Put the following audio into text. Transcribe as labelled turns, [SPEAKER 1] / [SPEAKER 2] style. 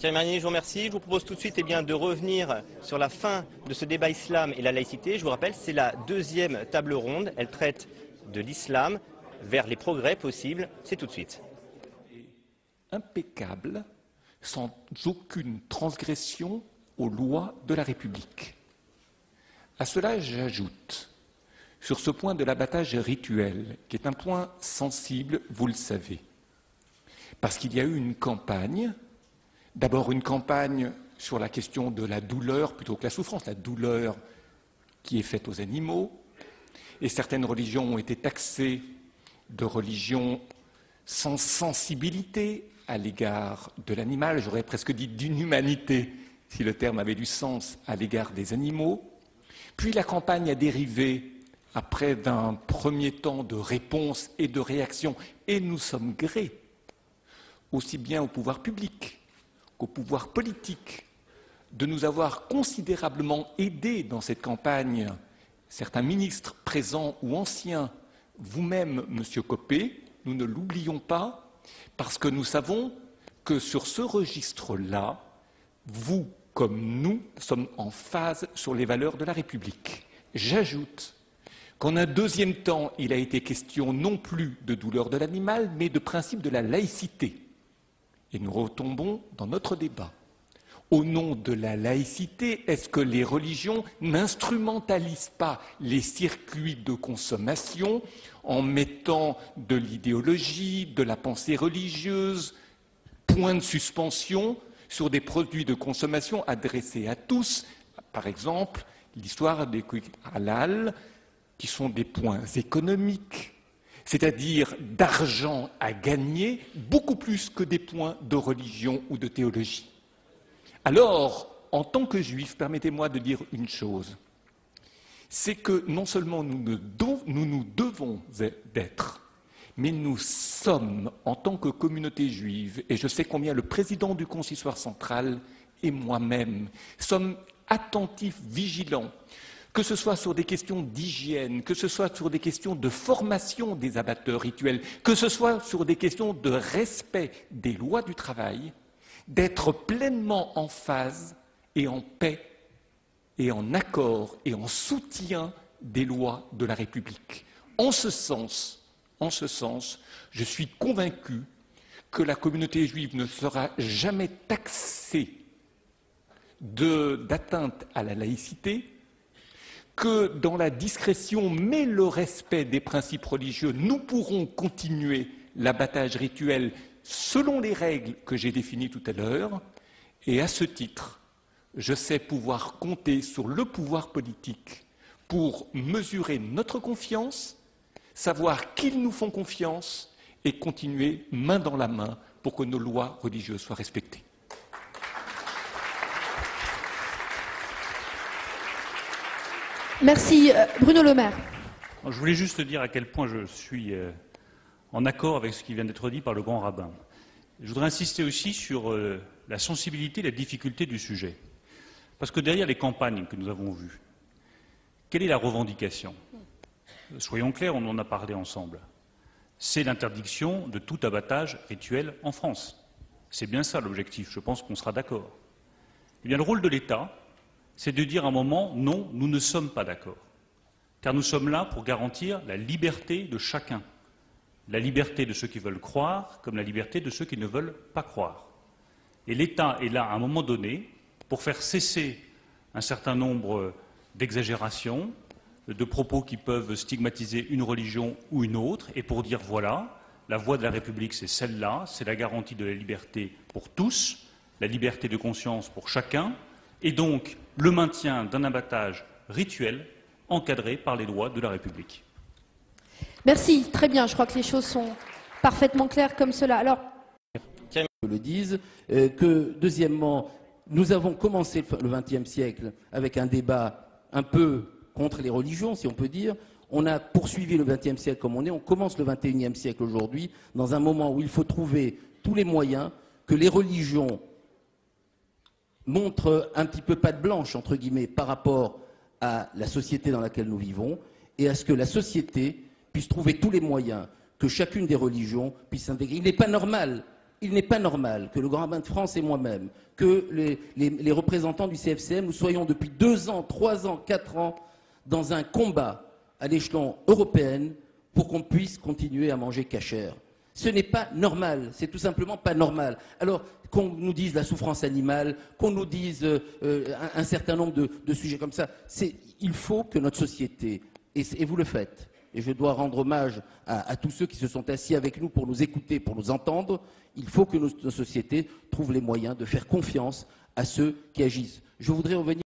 [SPEAKER 1] Thierry Marnier, je vous remercie. Je vous propose tout de suite de revenir sur la fin de ce débat islam et la laïcité. Je vous rappelle, c'est la deuxième table ronde. Elle traite de l'islam vers les progrès possibles. C'est tout de suite.
[SPEAKER 2] Impeccable, sans aucune transgression aux lois de la République. À cela, j'ajoute, sur ce point de l'abattage rituel, qui est un point sensible, vous le savez, parce qu'il y a eu une campagne, d'abord une campagne sur la question de la douleur plutôt que la souffrance, la douleur qui est faite aux animaux, et certaines religions ont été taxées de religions sans sensibilité à l'égard de l'animal, j'aurais presque dit d'inhumanité, si le terme avait du sens, à l'égard des animaux. Puis la campagne a dérivé après d'un premier temps de réponse et de réaction, et nous sommes grés, aussi bien au pouvoir public qu'au pouvoir politique, de nous avoir considérablement aidés dans cette campagne, certains ministres présents ou anciens, vous-même, Monsieur Copé, nous ne l'oublions pas, parce que nous savons que sur ce registre-là, vous comme nous sommes en phase sur les valeurs de la République. J'ajoute qu'en un deuxième temps, il a été question non plus de douleur de l'animal, mais de principe de la laïcité. Et nous retombons dans notre débat. Au nom de la laïcité, est-ce que les religions n'instrumentalisent pas les circuits de consommation en mettant de l'idéologie, de la pensée religieuse, point de suspension sur des produits de consommation adressés à tous, par exemple l'histoire des halal, qui sont des points économiques, c'est-à-dire d'argent à gagner, beaucoup plus que des points de religion ou de théologie. Alors, en tant que juif, permettez-moi de dire une chose, c'est que non seulement nous nous devons d'être, mais nous sommes, en tant que communauté juive, et je sais combien le président du consistoire central et moi-même sommes attentifs, vigilants, que ce soit sur des questions d'hygiène, que ce soit sur des questions de formation des abatteurs rituels, que ce soit sur des questions de respect des lois du travail, d'être pleinement en phase et en paix et en accord et en soutien des lois de la République. En ce sens, je suis convaincu que la communauté juive ne sera jamais taxée d'atteinte à la laïcité, que dans la discrétion mais le respect des principes religieux, nous pourrons continuer l'abattage rituel selon les règles que j'ai définies tout à l'heure, et à ce titre, je sais pouvoir compter sur le pouvoir politique pour mesurer notre confiance, savoir qu'ils nous font confiance et continuer main dans la main pour que nos lois religieuses soient respectées.
[SPEAKER 3] Merci. Bruno Le Maire.
[SPEAKER 4] Je voulais juste dire à quel point je suis en accord avec ce qui vient d'être dit par le grand rabbin. Je voudrais insister aussi sur la sensibilité, la difficulté du sujet. Parce que derrière les campagnes que nous avons vues, quelle est la revendication? Soyons clairs, on en a parlé ensemble. C'est l'interdiction de tout abattage rituel en France. C'est bien ça l'objectif, je pense qu'on sera d'accord. Eh bien, le rôle de l'État, c'est de dire à un moment, non, nous ne sommes pas d'accord. Car nous sommes là pour garantir la liberté de chacun. La liberté de ceux qui veulent croire, comme la liberté de ceux qui ne veulent pas croire. Et l'État est là, à un moment donné, pour faire cesser un certain nombre d'exagérations, de propos qui peuvent stigmatiser une religion ou une autre, et pour dire, voilà, la voie de la République, c'est celle-là, c'est la garantie de la liberté pour tous, la liberté de conscience pour chacun, et donc le maintien d'un abattage rituel encadré par les lois de la République.
[SPEAKER 3] Merci, très bien, je crois que les choses sont parfaitement claires comme cela. Alors,
[SPEAKER 5] le disent, que deuxièmement, nous avons commencé le XXe siècle avec un débat un peu contre les religions, si on peut dire. On a poursuivi le XXe siècle comme on commence le XXIe siècle aujourd'hui, dans un moment où il faut trouver tous les moyens que les religions montrent un petit peu patte blanche, entre guillemets, par rapport à la société dans laquelle nous vivons, et à ce que la société puisse trouver tous les moyens que chacune des religions puisse s'intégrer. Il n'est pas normal il n'est pas normal que le grand rabbin de France et moi-même, que les représentants du CFCM, nous soyons depuis 2 ans, 3 ans, 4 ans dans un combat à l'échelon européen pour qu'on puisse continuer à manger cachère. Ce n'est pas normal, c'est tout simplement pas normal. Alors qu'on nous dise la souffrance animale, qu'on nous dise un certain nombre de sujets comme ça, il faut que notre société, et vous le faites, et je dois rendre hommage à tous ceux qui se sont assis avec nous pour nous écouter, pour nous entendre, il faut que notre société trouve les moyens de faire confiance à ceux qui agissent. Je voudrais revenir